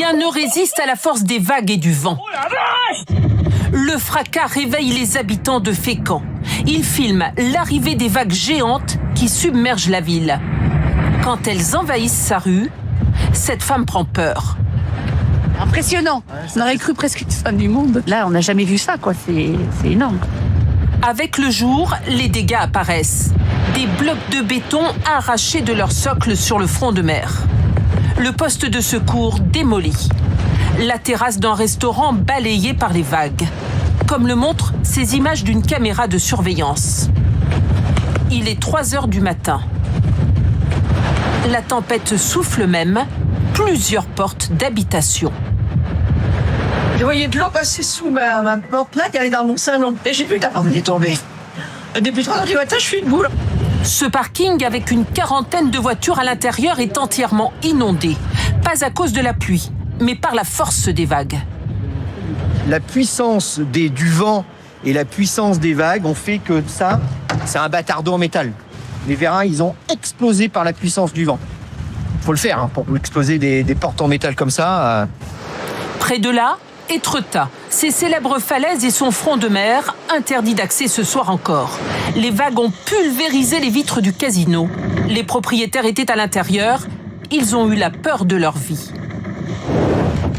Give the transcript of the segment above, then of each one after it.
Rien ne résiste à la force des vagues et du vent. Le fracas réveille les habitants de Fécamp. Ils filment l'arrivée des vagues géantes qui submergent la ville. Quand elles envahissent sa rue, cette femme prend peur. Impressionnant. On aurait cru presque une fin du monde. Là, on n'a jamais vu ça, quoi. C'est énorme. Avec le jour, les dégâts apparaissent. Des blocs de béton arrachés de leur socle sur le front de mer. Le poste de secours démoli. La terrasse d'un restaurant balayée par les vagues. Comme le montrent ces images d'une caméra de surveillance. Il est 3 heures du matin. La tempête souffle même plusieurs portes d'habitation. Je voyais de l'eau passer sous ma porte là, qui allait dans mon salon. Et j'ai vu qu'avant de tomber. Depuis 3 heures du matin, je suis debout. Ce parking avec une quarantaine de voitures à l'intérieur est entièrement inondé. Pas à cause de la pluie, mais par la force des vagues. La puissance du vent et la puissance des vagues ont fait que ça, c'est un bâtardon en métal. Les vérins, ils ont explosé par la puissance du vent. Faut le faire pour exploser des portes en métal comme ça. Près de là, Étretat, ses célèbres falaises et son front de mer, interdit d'accès ce soir encore. Les vagues ont pulvérisé les vitres du casino. Les propriétaires étaient à l'intérieur. Ils ont eu la peur de leur vie.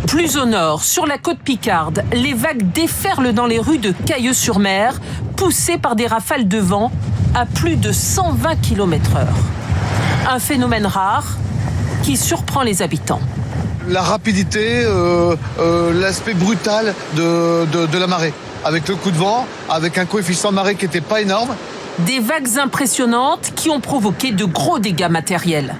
Plus au nord, sur la côte Picarde, les vagues déferlent dans les rues de Cayeux-sur-Mer, poussées par des rafales de vent à plus de 120 km/h. Un phénomène rare qui surprend les habitants. La rapidité, l'aspect brutal de la marée. Avec le coup de vent, avec un coefficient de marée qui n'était pas énorme. Des vagues impressionnantes qui ont provoqué de gros dégâts matériels.